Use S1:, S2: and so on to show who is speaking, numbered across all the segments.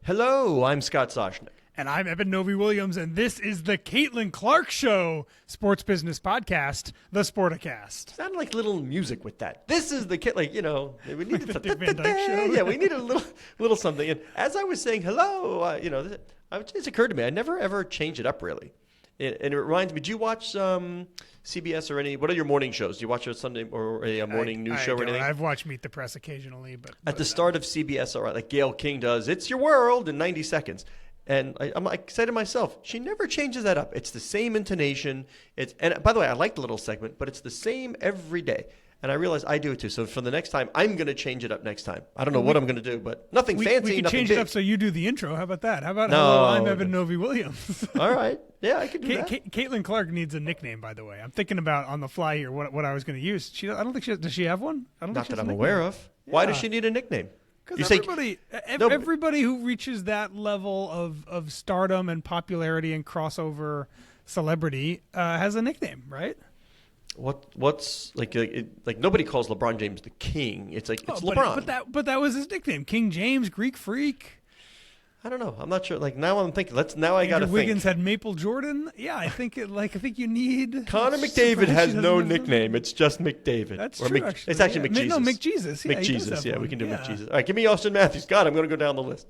S1: Hello, I'm Scott Soshnick.
S2: And I'm Evan Novi-Williams, and this is the Caitlin Clark Show, sports business podcast, the Sporticast.
S1: Sounded like little music with that. This is the kid, we need
S2: the Dick Van Dyke Show.
S1: Yeah, we need a little something. And as I was saying hello, it's occurred to me I never ever change it up really. And it reminds me, do you watch CBS or what are your morning shows? Do you watch a Sunday or a morning news show or anything?
S2: I've watched Meet the Press occasionally, but
S1: at the start of CBS, all right, like Gayle King does, It's Your World in 90 seconds. And I'm like, said to myself, she never changes that up. It's the same intonation. And by the way, I like the little segment, but it's the same every day. And I realize I do it too. So for the next time, I'm going to change it up next time. I don't know what I'm going to do, but nothing fancy.
S2: We can
S1: nothing
S2: change
S1: big.
S2: it up so you do the intro. How about that? How about
S1: no,
S2: hello, I'm Evan Novi-Williams.
S1: All right. Yeah, I can do that.
S2: Caitlin Clark needs a nickname, by the way. I'm thinking about on the fly here what I was going to use. I don't think does she have one? I don't
S1: Not
S2: think
S1: that I'm aware of. Yeah. Why does she need a nickname?
S2: Because everybody who reaches that level of stardom and popularity and crossover celebrity has a nickname, right?
S1: What's like nobody calls LeBron James the king. It's like it's LeBron.
S2: But that was his nickname, King James, Greek Freak.
S1: I don't know. I'm not sure. Like now I'm thinking. I got to think.
S2: Wiggins had Maple Jordan. Yeah, I think you need.
S1: Connor McDavid has no nickname. It's just McDavid.
S2: That's true.
S1: It's actually McJesus.
S2: No, McJesus. Yeah,
S1: McJesus. Yeah, we can do McJesus. All right, give me Austin Matthews. God, I'm going to go down the list.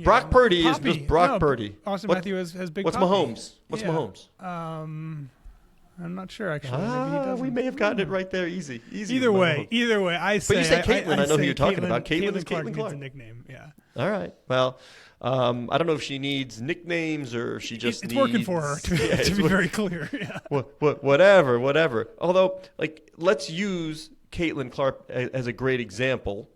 S1: Brock Purdy is just Brock Purdy.
S2: Austin Matthews has big.
S1: What's
S2: Poppy.
S1: Mahomes? What's Mahomes?
S2: I'm not sure actually.
S1: We may have gotten it right there. Easy.
S2: Either way, I say.
S1: But you say Caitlin. I know who you're talking about. Caitlin is
S2: Clark
S1: Caitlin Clark.
S2: Needs a nickname. Yeah.
S1: All right. Well, I don't know if she needs nicknames or if she just
S2: it's
S1: needs.
S2: working for her. To be very clear. Yeah.
S1: Whatever. Although, let's use Caitlin Clark as a great example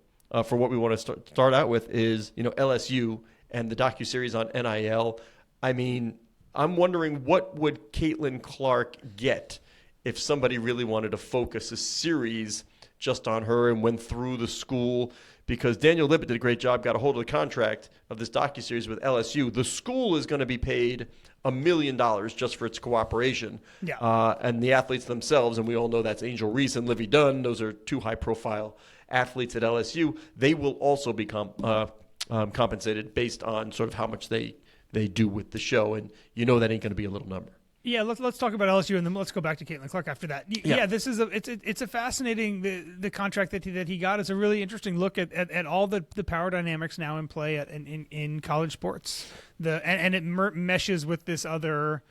S1: for what we want to start out with is LSU and the docuseries on NIL. I mean, I'm wondering what would Caitlin Clark get if somebody really wanted to focus a series just on her and went through the school, because Daniel Libet did a great job, got a hold of the contract of this docuseries with LSU. The school is going to be paid $1 million just for its cooperation.
S2: Yeah.
S1: And the athletes themselves, and we all know that's Angel Reese and Livy Dunn. Those are two high-profile athletes at LSU. They will also be compensated based on sort of how much they do with the show, and that ain't going to be a little number.
S2: Yeah, let's talk about LSU, and then let's go back to Caitlin Clark after that. Yeah, this is it's a fascinating the contract that he got is a really interesting look at all the power dynamics now in play in college sports. And it meshes with this other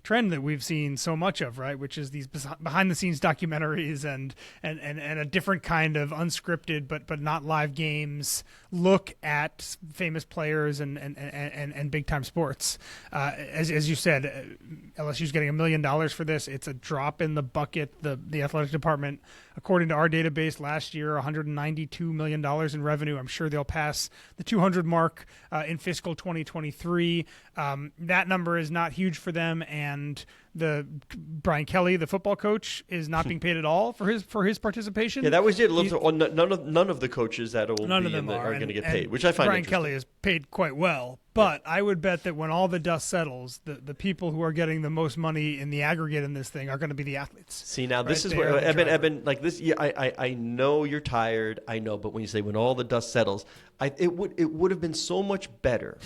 S2: trend that we've seen so much of, right? Which is these behind the scenes documentaries and a different kind of unscripted but not live games look at famous players and big time sports. As you said, LSU's getting $1 million for this. It's a drop in the bucket. The athletic department, according to our database, last year $192 million in revenue. I'm sure they'll pass the 200 mark in fiscal 2023. That number is not huge for them, and the Brian Kelly, the football coach, is not being paid at all for his participation.
S1: Yeah, that was it. None of the coaches that will are going to get paid, which I find
S2: Brian Kelly is paid quite well. But I would bet that when all the dust settles, the people who are getting the most money in the aggregate in this thing are going to be the athletes.
S1: See, now this is where Eben, like this. Yeah, I know you're tired. I know, but when you say when all the dust settles, it would have been so much better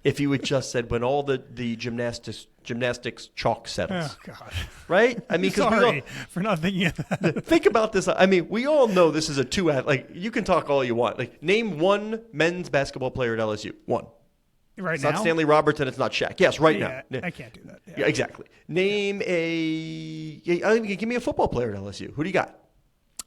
S1: if you had just said when all the gymnastics chalk settles.
S2: Oh God!
S1: Right? I mean,
S2: sorry for not thinking of that.
S1: Think about this. I mean, we all know this is a two. You can talk all you want. Like, name one men's basketball player at LSU. One.
S2: Right
S1: it's
S2: now?
S1: Not Stanley Robertson. It's not Shaq. Yes, right now.
S2: I can't do that.
S1: Yeah, exactly. Name give me a football player at LSU. Who do you got?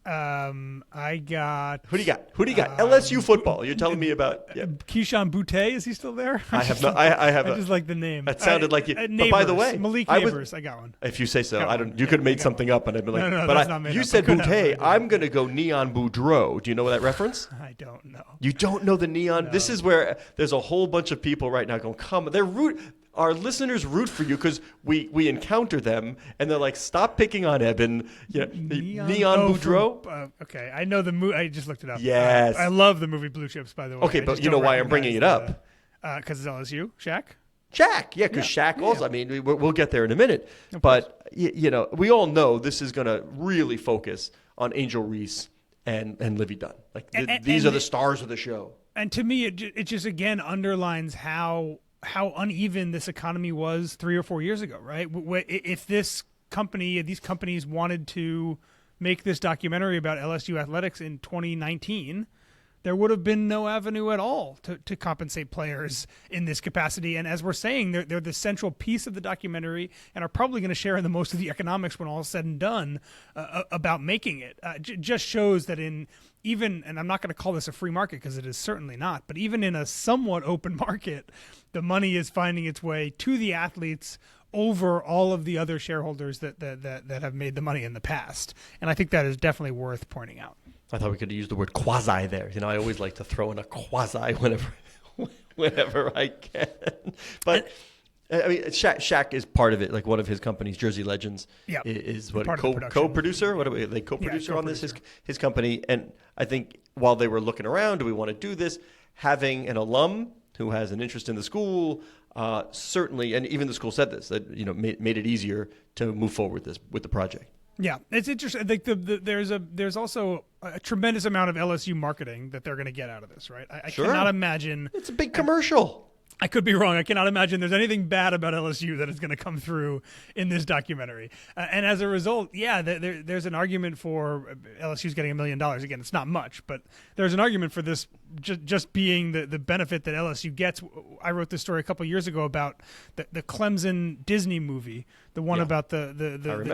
S2: I got.
S1: Who do you got? LSU football. You're telling me about
S2: Keyshawn Boutte. Is he still there?
S1: I have not. I have.
S2: I just like the name.
S1: That sounded like you.
S2: Neighbors,
S1: but by the way,
S2: Malik Neighbors. I got one.
S1: If you say so, I don't. You could have made something up, and I'd be like,
S2: no,
S1: but
S2: that's not made
S1: you
S2: up.
S1: said Boutte. I'm going to go Neon Boudreaux. Do you know that reference?
S2: I don't know.
S1: You don't know the Neon?
S2: No.
S1: This is where there's a whole bunch of people right now going, come on. Our listeners root for you because we encounter them, and they're like, stop picking on Eben. Neon Boudreaux?
S2: Okay, I know the movie. I just looked it up.
S1: Yes.
S2: I love the movie Blue Chips, by the way.
S1: Okay, but you know why I'm bringing it up?
S2: Because it's LSU. Shaq?
S1: Shaq, yeah, because Shaq also. I mean, we'll get there in a minute. But, we all know this is going to really focus on Angel Reese and Livy Dunn. These are the stars of the show.
S2: And to me, it just again underlines how uneven this economy was 3 or 4 years ago, right? If these companies wanted to make this documentary about LSU athletics in 2019, there would have been no avenue at all to compensate players in this capacity. And as we're saying, they're the central piece of the documentary and are probably going to share in the most of the economics when all is said and done about making it. Just shows that and I'm not going to call this a free market because it is certainly not, but even in a somewhat open market, the money is finding its way to the athletes over all of the other shareholders that have made the money in the past. And I think that is definitely worth pointing out.
S1: I thought we could use the word quasi there. I always like to throw in a quasi whenever I can. But I mean, Shaq is part of it. Like one of his companies, Jersey Legends, is what co-producer. What are they co-producer on this? His company. And I think while they were looking around, do we want to do this? Having an alum who has an interest in the school, certainly, and even the school said this, that made it easier to move forward with the project.
S2: Yeah, it's interesting. I think there's also a tremendous amount of LSU marketing that they're going to get out of this, right? I cannot imagine.
S1: It's a big commercial.
S2: I could be wrong. I cannot imagine there's anything bad about LSU that is going to come through in this documentary. And as a result, there's an argument for LSU's getting $1 million. Again, it's not much, but there's an argument for this just being the benefit that LSU gets. I wrote this story a couple of years ago about the Clemson Disney movie, the one about the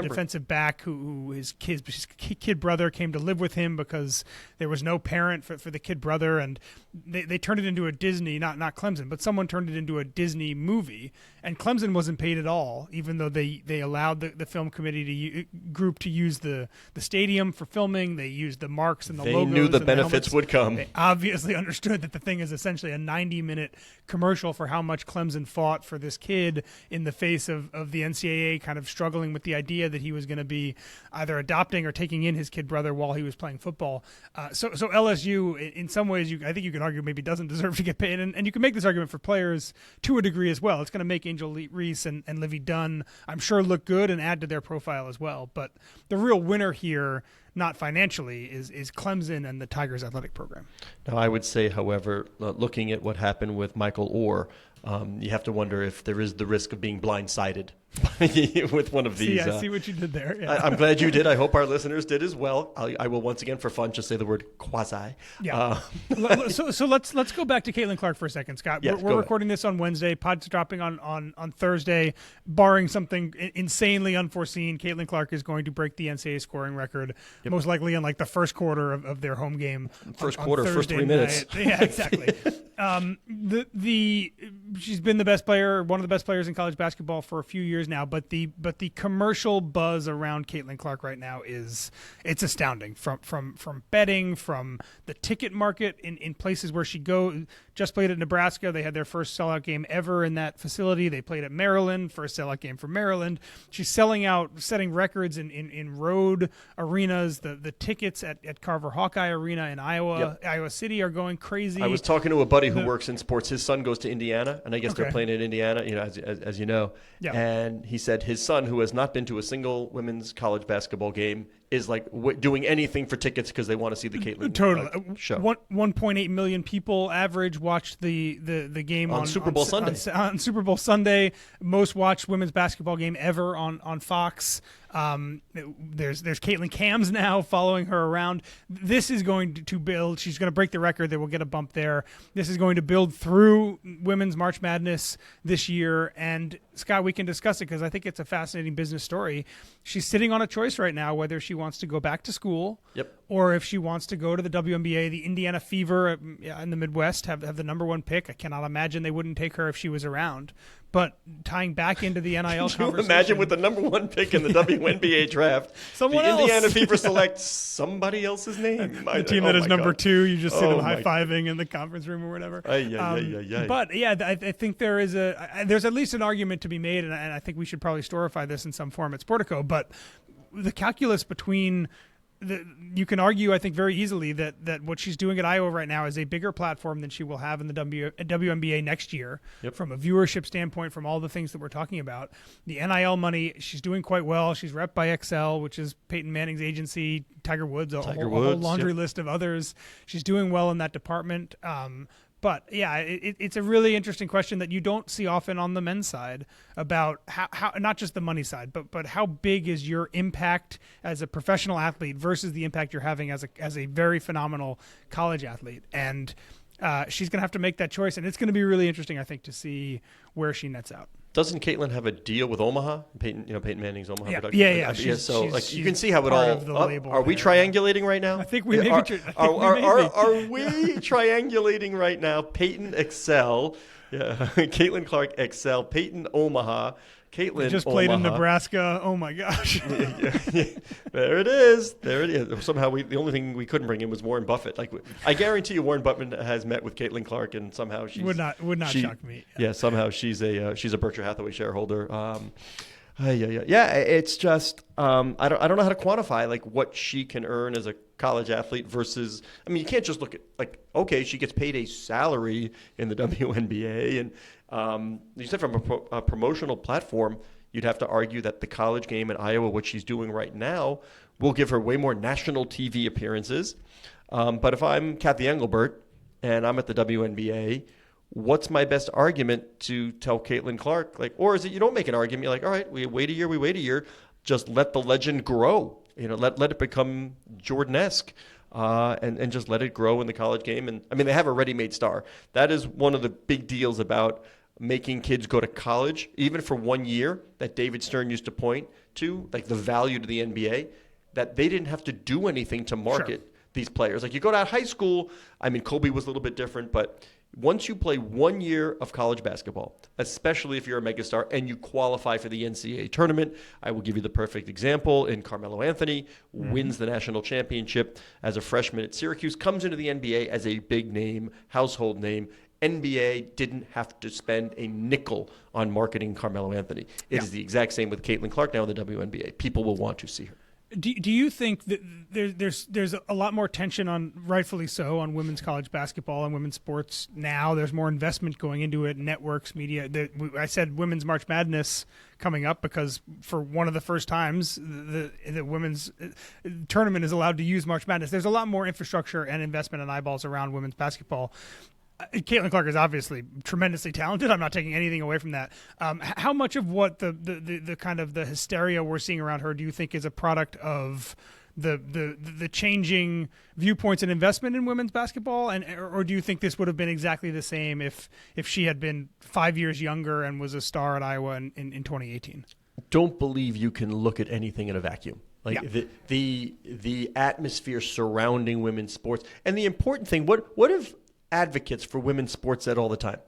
S2: defensive back who his kid brother came to live with him because there was no parent for the kid brother, and they turned it into a Disney, not Clemson, but someone turned it into a Disney movie, and Clemson wasn't paid at all, even though they allowed the film committee group to use the stadium for filming. They used the marks and the logos. They knew the
S1: benefits would come.
S2: They obviously understood that the thing is essentially a 90-minute commercial for how much Clemson fought for this kid in the face of the NCAA kind of struggling with the idea that he was going to be either adopting or taking in his kid brother while he was playing football. So LSU, in some ways, I think you can argue maybe doesn't deserve to get paid, and you can make this argument for players to a degree as well. It's going to make Angel Reese and Livy Dunn, I'm sure, look good and add to their profile as well. But the real winner here, not financially, is Clemson and the Tigers athletic program.
S1: Now, I would say, however, looking at what happened with Michael Orr, you have to wonder if there is the risk of being blindsided with one of these.
S2: I see what you did there. Yeah.
S1: I'm glad you did. I hope our listeners did as well. I will once again, for fun, just say the word quasi.
S2: Yeah. So let's go back to Caitlin Clark for a second, Scott.
S1: Yes,
S2: we're recording this on Wednesday. Pod's dropping on Thursday. Barring something insanely unforeseen, Caitlin Clark is going to break the NCAA scoring record, most likely in like the first quarter of their home game.
S1: First
S2: on
S1: quarter,
S2: Thursday
S1: first 3 minutes.
S2: Yeah, exactly. She's been the best player, one of the best players in college basketball for a few years now, but the commercial buzz around Caitlin Clark right now it's astounding. From betting, from the ticket market in places where she just played at Nebraska. They had their first sellout game ever in that facility. They played at Maryland, first sellout game for Maryland. She's setting records in road arenas. The tickets at Carver Hawkeye Arena in Iowa City are going crazy.
S1: I was talking to a buddy who works in sports. His son goes to Indiana, and I guess they're playing in Indiana, as you know. Yeah. And he said his son, who has not been to a single women's college basketball game, is like doing anything for tickets because they want to see the Caitlin show. 1.8
S2: million people average watched the game
S1: on Super Bowl Sunday.
S2: On Super Bowl Sunday, most watched women's basketball game ever on Fox. There's Caitlin Cams now following her around. This is going to build. She's going to break the record. They will get a bump there. This is going to build through women's March Madness this year. And Scott, we can discuss it because I think it's a fascinating business story. She's sitting on a choice right now whether she wants to go back to school, or if she wants to go to the WNBA. The Indiana Fever in the Midwest have the number one pick. I cannot imagine they wouldn't take her if she was around. But tying back into the NIL conversation.
S1: Can you imagine with the number one pick in the WNBA draft, Indiana Fever selects somebody else's name?
S2: The team that is number 2, you just see them high-fiving in the conference room or whatever. But yeah, I think there's at least an argument to be made, and I think we should probably storify this in some form at Sportico. But the calculus between you can argue, I think, very easily that what she's doing at Iowa right now is a bigger platform than she will have in the WNBA next year.
S1: Yep.
S2: From a viewership standpoint, from all the things that we're talking about. The NIL money, she's doing quite well. She's rep by XL, which is Peyton Manning's agency, Tiger Woods, a whole laundry list of others. She's doing well in that department. But yeah, it's a really interesting question that you don't see often on the men's side about how not just the money side, but how big is your impact as a professional athlete versus the impact you're having as a very phenomenal college athlete. And she's going to have to make that choice, and it's going to be really interesting, I think, to see where she nets out.
S1: Doesn't Caitlin have a deal with Omaha? Peyton Manning's Omaha production.
S2: Yeah.
S1: So you can see how it all. Are we triangulating right now?
S2: I think we may be.
S1: Are we triangulating right now? Peyton Excel, Caitlin Clark Excel, Peyton Omaha. Caitlin
S2: just played in Nebraska. Oh my gosh!
S1: There it is. Somehow the only thing we couldn't bring in was Warren Buffett. Like I guarantee you, Warren Buffett has met with Caitlin Clark, and somehow she
S2: would not shock me.
S1: Yeah, somehow she's a Berkshire Hathaway shareholder. It's just I don't know how to quantify like what she can earn as a college athlete versus. I mean, you can't just look at like okay, she gets paid a salary in the WNBA and. You said from a promotional platform, you'd have to argue that the college game in Iowa, what she's doing right now, will give her way more national TV appearances. But if I'm Kathy Engelbert and I'm at the WNBA, what's my best argument to tell Caitlin Clark? Like, or is it you don't make an argument? You're like, all right, we wait a year. Just let the legend grow. Let it become Jordan-esque. And just let it grow in the college game. And I mean, they have a ready-made star. That is one of the big deals about making kids go to college, even for 1 year, that David Stern used to point to, like the value to the NBA, that they didn't have to do anything to market these players. Like you go to high school, I mean, Kobe was a little bit different, but once you play 1 year of college basketball, especially if you're a megastar and you qualify for the NCAA tournament, I will give you the perfect example in Carmelo Anthony, wins the national championship as a freshman at Syracuse, comes into the NBA as a big name, household name. NBA didn't have to spend a nickel on marketing Carmelo Anthony. It is the exact same with Caitlin Clark now in the WNBA. People will want to see her.
S2: Do you think that there's a lot more tension on, rightfully so, on women's college basketball and women's sports now? There's more investment going into it, networks, media. I said women's March Madness coming up because for one of the first times the women's tournament is allowed to use March Madness. There's a lot more infrastructure and investment and eyeballs around women's basketball. Caitlin Clark is obviously tremendously talented. I'm not taking anything away from that. How much of what the kind of the hysteria we're seeing around her do you think is a product of the changing viewpoints and investment in women's basketball, or do you think this would have been exactly the same if she had been 5 years younger and was a star at Iowa in 2018?
S1: Don't believe you can look at anything in a vacuum. Like the atmosphere surrounding women's sports, and the important thing. What if advocates for women's sports said all the time?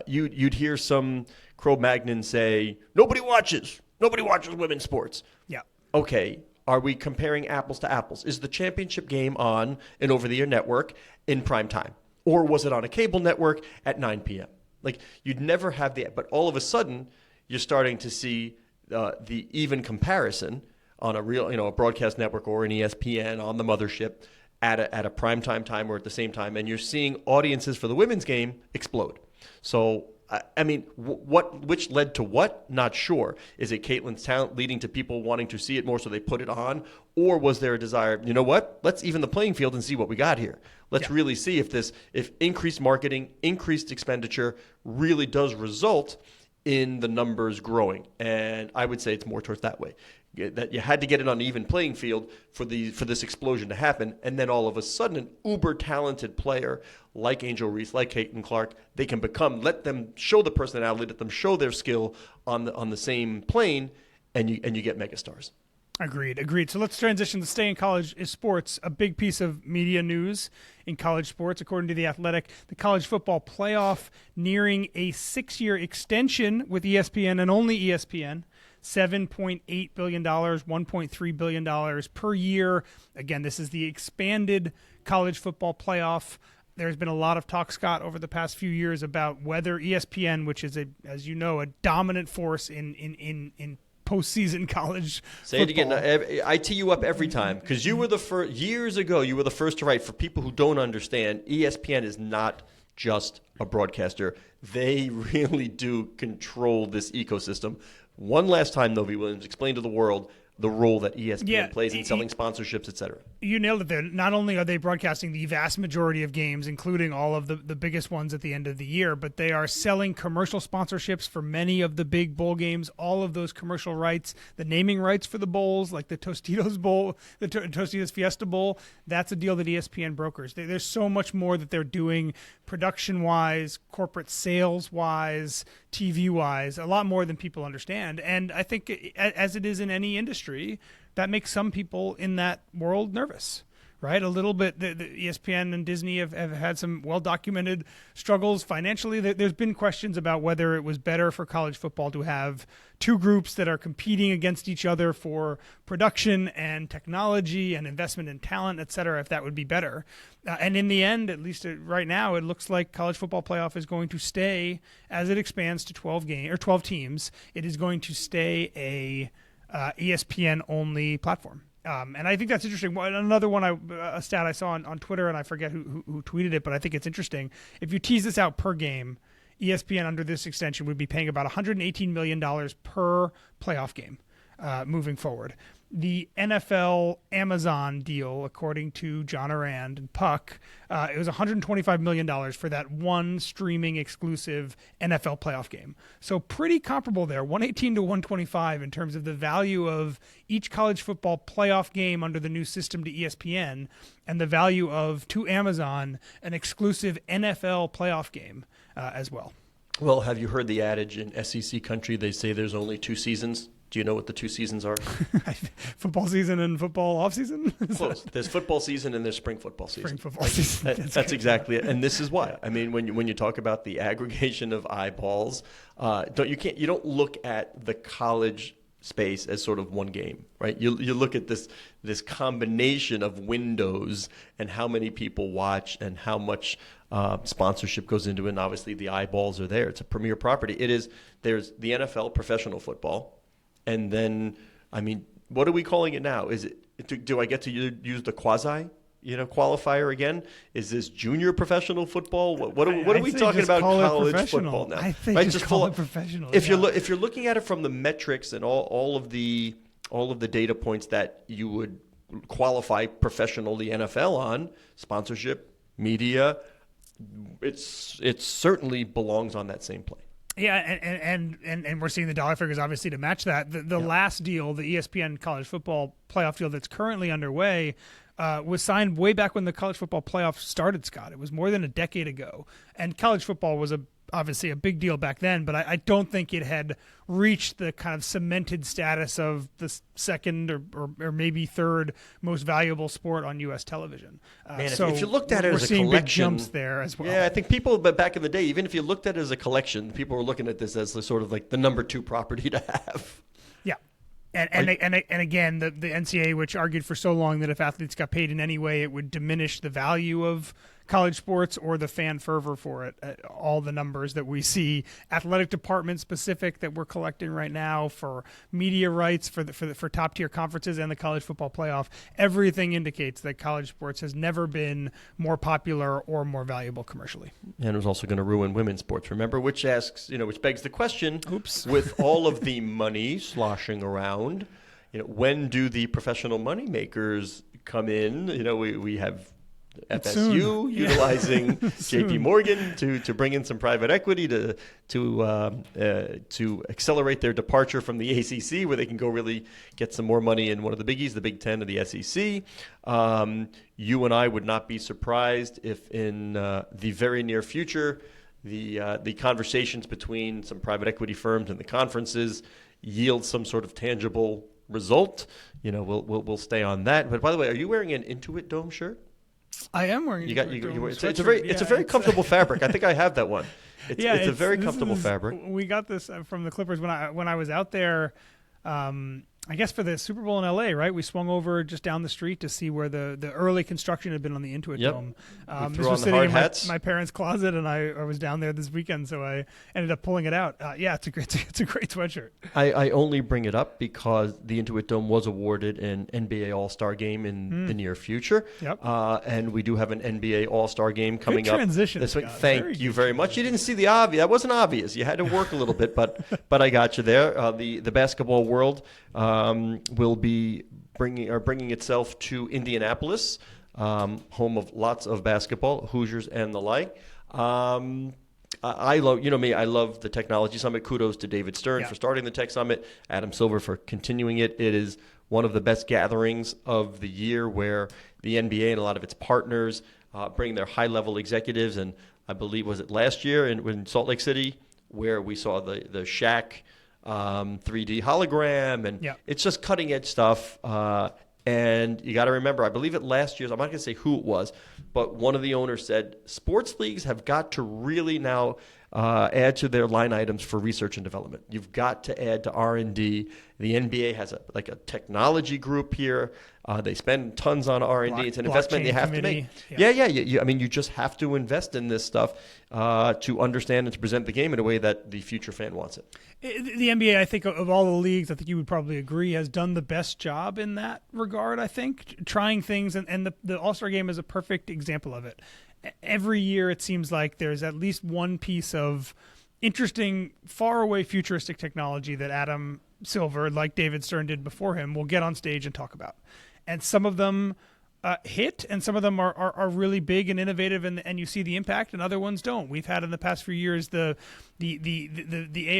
S1: You'd hear some Cro-Magnon say, nobody watches women's sports.
S2: Yeah.
S1: Okay, are we comparing apples to apples? Is the championship game on an over-the-air network in prime time? Or was it on a cable network at 9 p.m.? Like, you'd never have but all of a sudden, you're starting to see the even comparison on a real, a broadcast network or an ESPN on the mothership at a primetime time or at the same time, and you're seeing audiences for the women's game explode. So, I mean, which led to what? Not sure. Is it Caitlin's talent leading to people wanting to see it more so they put it on? Or was there a desire, you know what? Let's even the playing field and see what we got here. Let's really see if increased marketing, increased expenditure really does result in the numbers growing. And I would say it's more towards that way. That you had to get it on an even playing field for this explosion to happen, and then all of a sudden an uber talented player like Angel Reese, like Caitlin Clark, they can let them show the personality, let them show their skill on the same plane, and you get megastars.
S2: Agreed. So let's transition to stay in college sports. A big piece of media news in college sports, according to The Athletic, the college football playoff nearing a 6-year extension with ESPN and only ESPN. $7.8 billion, $1.3 billion per year. Again, this is the expanded college football playoff. There's been a lot of talk, Scott, over the past few years about whether ESPN, which is, as you know, a dominant force in postseason college
S1: Say
S2: football.
S1: it again. I tee you up every time because you were the first, years ago, you were the first to write. For people who don't understand, ESPN is not just a broadcaster. They really do control this ecosystem. One last time, Novi Williams, explain to the world the role that ESPN plays in selling sponsorships, et cetera.
S2: You nailed it there. Not only are they broadcasting the vast majority of games, including all of the biggest ones at the end of the year, but they are selling commercial sponsorships for many of the big bowl games, all of those commercial rights, the naming rights for the bowls, like the Tostitos Bowl, the Tostitos Fiesta Bowl. That's a deal that ESPN brokers. There's so much more that they're doing production-wise, corporate sales-wise, TV-wise, a lot more than people understand. And I think, as it is in any industry, that makes some people in that world nervous, right? A little bit. The ESPN and Disney have had some well-documented struggles financially. There's been questions about whether it was better for college football to have two groups that are competing against each other for production and technology and investment in talent, et cetera, if that would be better. And in the end, at least right now, it looks like college football playoff is going to stay, as it expands to 12 teams, it is going to stay a ESPN-only platform. And I think that's interesting. Another one, a stat I saw on Twitter, and I forget who tweeted it, but I think it's interesting. If you tease this out per game, ESPN under this extension would be paying about $118 million per playoff game moving forward. The NFL Amazon deal, according to John Arand and Puck, it was $125 million for that one streaming exclusive NFL playoff game. So pretty comparable there, 118 to 125 in terms of the value of each college football playoff game under the new system to ESPN and the value of, to Amazon, an exclusive NFL playoff game as well.
S1: Well, have you heard the adage in SEC country, they say there's only two seasons? Do you know what the two seasons are?
S2: Football season and football off season?
S1: Close. There's football season and there's spring football season.
S2: Spring football season.
S1: That's exactly it. And this is why. I mean, when you talk about the aggregation of eyeballs, you don't look at the college space as sort of one game, right? You look at this combination of windows and how many people watch and how much sponsorship goes into it. And obviously the eyeballs are there. It's a premier property. There's the NFL, professional football. And then, I mean, what are we calling it now? Is it? Do I get to use the quasi, qualifier again? Is this junior professional football? What are we talking about college football now?
S2: I think just call it professional.
S1: If you're looking at it from the metrics and all of the data points that you would qualify professional the NFL on, sponsorship, media, it certainly belongs on that same plane.
S2: Yeah, and we're seeing the dollar figures obviously to match that. The last deal, the ESPN college football playoff deal that's currently underway, was signed way back when the college football playoff started, Scott. It was more than a decade ago. And college football was obviously a big deal back then, but I don't think it had reached the kind of cemented status of the second or maybe third most valuable sport on U.S. television.
S1: So if you looked at it as a collection,
S2: we're seeing big jumps there as well.
S1: Yeah, I think people, but back in the day, even if you looked at it as a collection, people were looking at this as the sort of like the number two property to have.
S2: Yeah. And again, the NCAA, which argued for so long that if athletes got paid in any way, it would diminish the value of college sports or the fan fervor for it. All the numbers that we see, athletic department specific that we're collecting right now for media rights for top tier conferences and the college football playoff, everything indicates that college sports has never been more popular or more valuable commercially.
S1: And it was also going to ruin women's sports. Remember, which begs the question:
S2: Oops.
S1: With all of the money sloshing around, when do the professional money makers come in? We have FSU utilizing JP Morgan to bring in some private equity to accelerate their departure from the ACC, where they can go really get some more money in one of the biggies, the Big Ten or the SEC. You and I would not be surprised if in the very near future, the conversations between some private equity firms and the conferences yield some sort of tangible result. We'll stay on that. But by the way, are you wearing an Intuit Dome shirt?
S2: I am wearing.
S1: It's a very comfortable fabric. I think I have that one. It's a very comfortable fabric.
S2: We got this from the Clippers when I was out there I guess for the Super Bowl in LA, right? We swung over just down the street to see where the early construction had been on the Intuit Dome. This was sitting in my parents' closet, and I was down there this weekend, so I ended up pulling it out. Yeah, it's a great sweatshirt.
S1: I only bring it up because the Intuit Dome was awarded an NBA All-Star game in the near future.
S2: Yep.
S1: And we do have an NBA All-Star game coming up this week. Thank you very much. You didn't see the obvious. That wasn't obvious. You had to work a little bit, but I got you there. The basketball world will be bringing itself to Indianapolis, home of lots of basketball, Hoosiers and the like. I love, me, I love the Technology Summit. Kudos to David Stern for starting the Tech Summit, Adam Silver for continuing it. It is one of the best gatherings of the year where the NBA and a lot of its partners bring their high-level executives. And I believe, was it last year in Salt Lake City where we saw the Shaq 3D hologram, and it's just cutting edge stuff. And you got to remember, I believe it last year's, I'm not going to say who it was, but one of the owners said sports leagues have got to really now add to their line items for research and development. You've got to add to R&D. The NBA has a technology group here. They spend tons on R&D. It's an investment they have to make. You just have to invest in this stuff to understand and to present the game in a way that the future fan wants it.
S2: The NBA, I think, of all the leagues, I think you would probably agree, has done the best job in that regard, I think, trying things. And the All-Star Game is a perfect example of it. Every year it seems like there's at least one piece of interesting, faraway futuristic technology that Adam Silver, like David Stern did before him, will get on stage and talk about. And some of them hit, and some of them are really big and innovative, and you see the impact, and other ones don't. We've had in the past few years the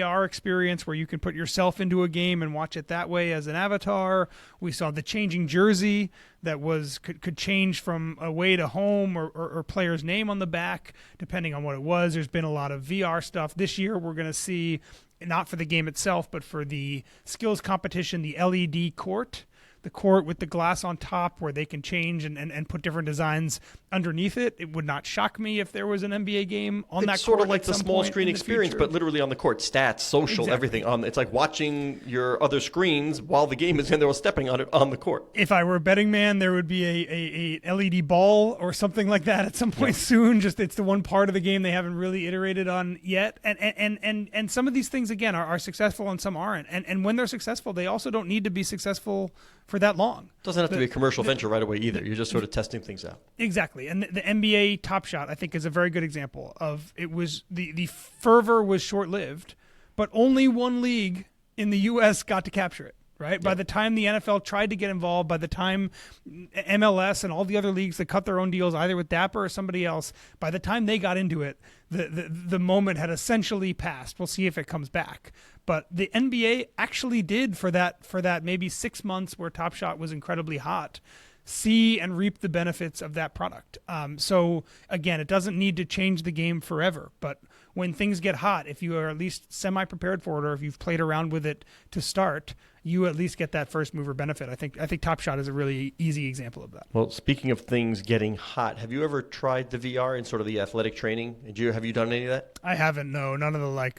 S2: AR experience where you can put yourself into a game and watch it that way as an avatar. We saw the changing jersey that could change from away to home or player's name on the back, depending on what it was. There's been a lot of VR stuff. This year we're going to see, not for the game itself, but for the skills competition, the LED court. The court with the glass on top where they can change and put different designs underneath it. It would not shock me if there was an NBA game on that court.
S1: It's sort of like the small screen experience, but literally on the court. Stats, social, everything. It's like watching your other screens while the game is in there or stepping on it on the court. If
S2: I were a betting man, there would be a LED ball or something like that at some point soon. Just it's the one part of the game they haven't really iterated on yet. And some of these things, again, are successful and some aren't. And when they're successful, they also don't need to be successful for that long.
S1: Doesn't have to be a commercial venture right away either. You're just sort of testing things out.
S2: Exactly. And the NBA Top Shot, I think, is a very good example of it. Was the fervor was short-lived, but only one league in the U.S. got to capture it. Right? By the time the NFL tried to get involved, by the time MLS and all the other leagues that cut their own deals, either with Dapper or somebody else, by the time they got into it, the moment had essentially passed. We'll see if it comes back. But the NBA actually did for that maybe 6 months where Top Shot was incredibly hot, see and reap the benefits of that product. So again, it doesn't need to change the game forever, but when things get hot, if you are at least semi-prepared for it, or if you've played around with it to start, you at least get that first mover benefit. I think Top Shot is a really easy example of that.
S1: Well, speaking of things getting hot, have you ever tried the VR in sort of the athletic training? Have you done any of that?
S2: I haven't, no. None of the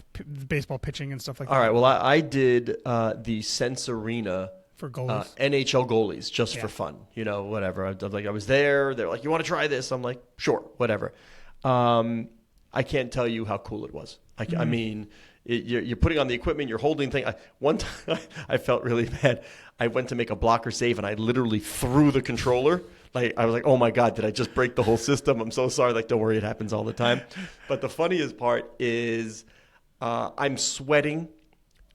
S2: baseball pitching and stuff like that.
S1: All right, well, I did the Sense Arena
S2: for goalies,
S1: NHL goalies, just for fun, whatever. I was there. They're like, "You want to try this?" I'm like, "Sure, whatever." I can't tell you how cool it was. I mean, you're putting on the equipment, you're holding things. One time, I felt really bad. I went to make a blocker save, and I literally threw the controller. I was like, "Oh my God, did I just break the whole system? I'm so sorry." Don't worry, it happens all the time. But the funniest part is, I'm sweating.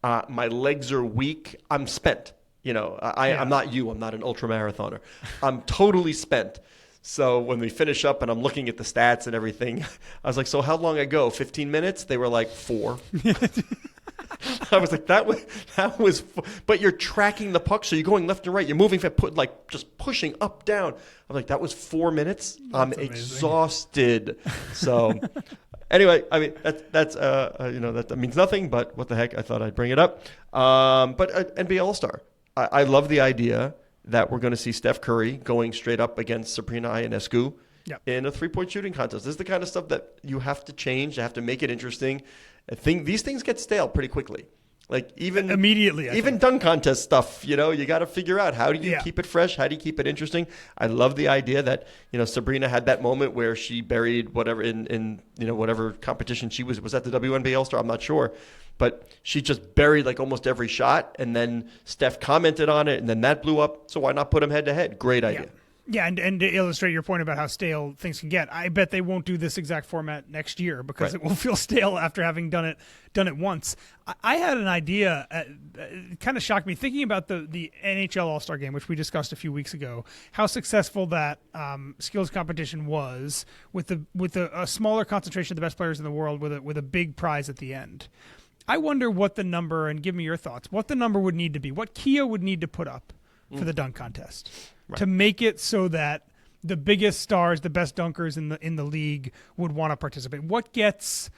S1: My legs are weak. I'm spent. I'm not you. I'm not an ultra marathoner. I'm totally spent. So when we finish up and I'm looking at the stats and everything, I was like, "So how long ago? 15 minutes?" They were like, 4. I was like, that was, but you're tracking the puck, so you're going left and right. You're moving, just pushing up, down. I'm like, that was 4 minutes. I'm exhausted. So anyway, I mean, that means nothing, but what the heck? I thought I'd bring it up. But NBA All-Star, I love the idea that we're going to see Steph Curry going straight up against Sabrina Ionescu in a three-point shooting contest. This is the kind of stuff that you have to change. You have to make it interesting. These things get stale pretty quickly. Like even
S2: immediately,
S1: even dunk contest stuff, you got to figure out how do you keep it fresh? How do you keep it interesting? I love the idea that, Sabrina had that moment where she buried whatever in whatever competition she was that the WNBA All-Star? I'm not sure. But she just buried like almost every shot, and then Steph commented on it, and then that blew up. So why not put them head to head? Great idea.
S2: Yeah, and to illustrate your point about how stale things can get, I bet they won't do this exact format next year because it will feel stale after having done it once. I had an idea, it kind of shocked me, thinking about the NHL All-Star Game, which we discussed a few weeks ago, how successful that skills competition was with a smaller concentration of the best players in the world with a big prize at the end. I wonder what the number, and give me your thoughts, what the number would need to be, what Kia would need to put up for the dunk contest to make it so that the biggest stars, the best dunkers in the league would want to participate. What gets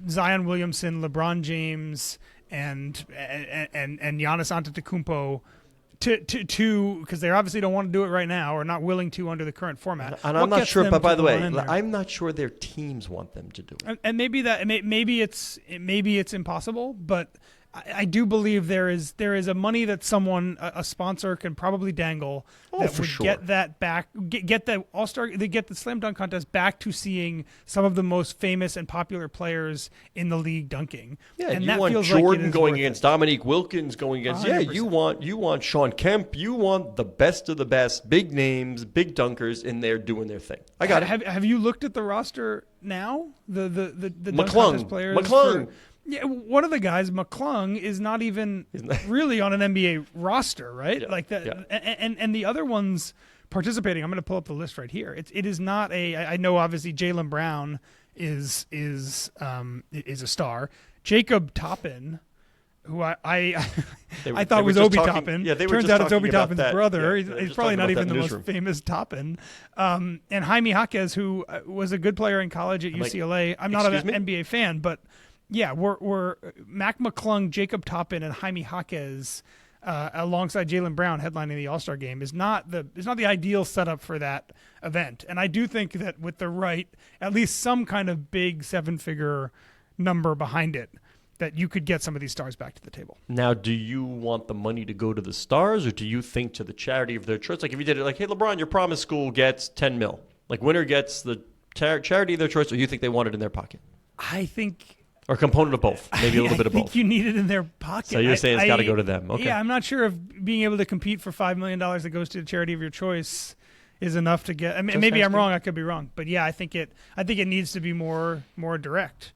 S2: Zion Williamson, LeBron James, and Giannis Antetokounmpo to because they obviously don't want to do it right now or not willing to under the current format.
S1: And I'm not sure, but by the way, I'm not sure their teams want them to do it.
S2: And maybe it's impossible, but I do believe there is a money that a sponsor can probably dangle that would get that back, get the All-Star, get the slam dunk contest back to seeing some of the most famous and popular players in the league dunking.
S1: Yeah,
S2: and
S1: you
S2: that
S1: want
S2: feels
S1: Jordan
S2: like
S1: going against Dominique Wilkins going against.
S2: 100%.
S1: Yeah, you want Sean Kemp. You want the best of the best, big names, big dunkers in there doing their thing. I got it.
S2: Have you looked at the roster now? The dunk
S1: McClung.
S2: contest players.
S1: McClung.
S2: Yeah, one of the guys, McClung, is not even really on an NBA roster, right?
S1: Yeah,
S2: like that, and the other ones participating. I'm going to pull up the list right here. It is not a. I know obviously Jaylen Brown is a star. Jacob Toppin, who I thought was Obi Toppin.
S1: Yeah,
S2: Turns out it's Obi Toppin's brother.
S1: Yeah,
S2: he's probably not even the most famous Toppin. And Jaime Jaquez, who was a good player in college at UCLA. I'm not an NBA fan, but. Yeah, we're Mac McClung, Jacob Toppin, and Jaime Jaquez alongside Jaylen Brown headlining the All-Star Game is not the ideal setup for that event. And I do think that with the right, at least some kind of big 7-figure number behind it, that you could get some of these stars back to the table.
S1: Now, do you want the money to go to the stars, or do you think to the charity of their choice? Like if you did it like, hey, LeBron, your promise school gets $10 million. Like winner gets the charity of their choice, or you think they want it in their pocket?
S2: I think...
S1: Or a component of both, maybe a little bit of both.
S2: I think you need it in their pocket.
S1: So you're saying it's got to go to them. Okay.
S2: Yeah, I'm not sure if being able to compete for $5 million that goes to the charity of your choice is enough to get. I mean, maybe I'm wrong. I could be wrong, but yeah, I think it needs to be more direct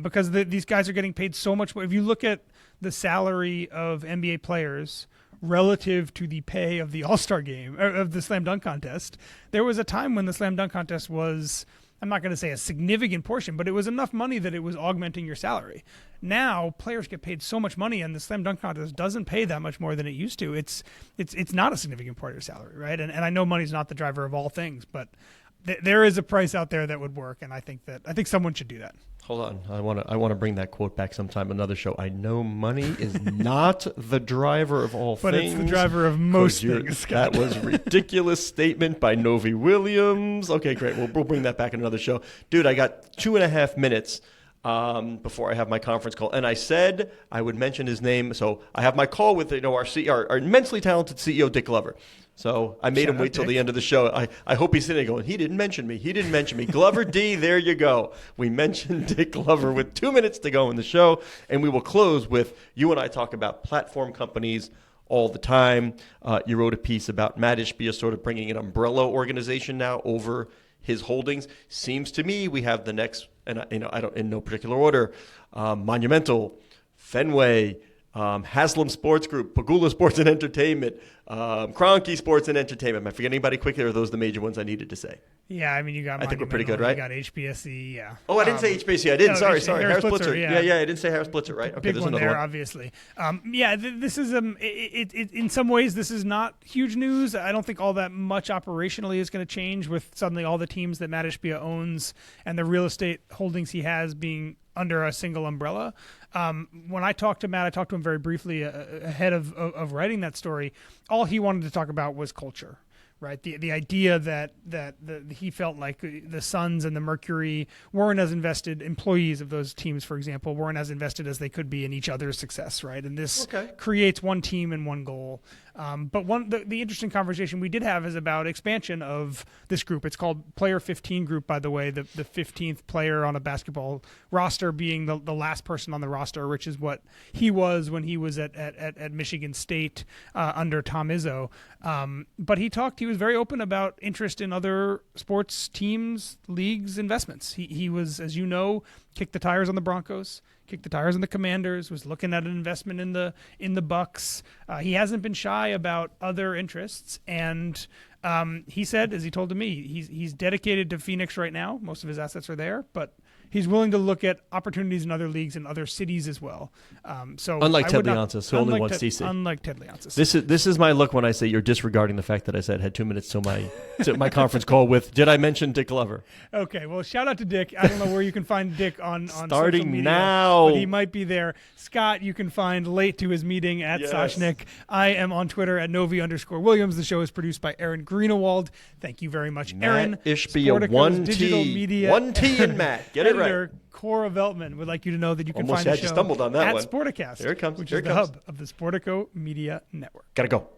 S2: because these guys are getting paid so much more. If you look at the salary of NBA players relative to the pay of the All-Star Game or of the slam dunk contest, there was a time when the slam dunk contest was. I'm not going to say a significant portion, but it was enough money that it was augmenting your salary. Now players get paid so much money, and the slam dunk contest doesn't pay that much more than it used to. It's not a significant part of your salary, right? And I know money's not the driver of all things, but there is a price out there that would work, and I think someone should do that.
S1: Hold on, I want to bring that quote back sometime. Another show. I know money is not the driver of all
S2: but
S1: things,
S2: it's the driver of most things.
S1: Scott. That was a ridiculous statement by Novi Williams. Okay, great. We'll bring that back in another show, dude. I got 2.5 minutes before I have my conference call, and I said I would mention his name. So I have my call with our immensely talented CEO Dick Glover. So I made him wait till the end of the show. I hope he's sitting there going, he didn't mention me. He didn't mention me. Glover D, there you go. We mentioned Dick Glover with 2 minutes to go in the show. And we will close with you and I talk about platform companies all the time. You wrote a piece about Matt Ishbia sort of bringing an umbrella organization now over his holdings. Seems to me we have the next, and I don't in no particular order, Monumental, Fenway, Haslam Sports Group, Pagula Sports and Entertainment, Kroenke Sports and Entertainment. Am I forgetting anybody quickly, or are those the major ones I needed to say?
S2: Yeah, I mean, you got.
S1: I think we're pretty good, right?
S2: You got HBSE, yeah.
S1: Oh, I didn't say HBSE. I didn't.
S2: No,
S1: sorry.
S2: Harris
S1: Blitzer.
S2: Yeah,
S1: I didn't say Harris Blitzer, right? Okay,
S2: big
S1: there's
S2: one
S1: another
S2: there,
S1: one.
S2: obviously. This is in some ways this is not huge news. I don't think all that much operationally is going to change with suddenly all the teams that Matt Ishbia owns and the real estate holdings he has being under a single umbrella. When I talked to Matt, I talked to him very briefly ahead of writing that story. All he wanted to talk about was culture, right? The idea that he felt like the Suns and the Mercury weren't as invested, employees of those teams, for example, weren't as invested as they could be in each other's success, right? And this creates one team and one goal. But the interesting conversation we did have is about expansion of this group. It's called Player 15 Group, by the way, the 15th player on a basketball roster being the last person on the roster, which is what he was when he was at Michigan State under Tom Izzo. But he was very open about interest in other sports teams, leagues, investments. He was, as you know, kicked the tires on the Broncos, kicked the tires on the Commanders, was looking at an investment in the Bucks. He hasn't been shy about other interests, and he said, as he told to me, he's dedicated to Phoenix right now. Most of his assets are there, but he's willing to look at opportunities in other leagues and other cities as well. So
S1: unlike Ted Leonsis, who only wants DC.
S2: Unlike Ted Leonsis.
S1: This is my look when I say you're disregarding the fact that I said had 2 minutes till my conference call with. Did I mention Dick Glover?
S2: Okay, well, shout out to Dick. I don't know where you can find Dick on
S1: starting
S2: social media,
S1: now,
S2: but he might be there. Scott, you can find late to his meeting at Soshnick. I am on Twitter at Novi_Williams. The show is produced by Aaron Greenewald. Thank you very much, Aaron.
S1: Ishbia, one T in Matt. Get it right.
S2: Cora Veltman would like you to know that you can
S1: Almost
S2: find the
S1: had
S2: show
S1: you stumbled on that
S2: at
S1: one.
S2: Sporticast,
S1: Here it comes.
S2: which
S1: Here
S2: is
S1: it
S2: the
S1: comes.
S2: hub of the Sportico Media Network.
S1: Gotta go.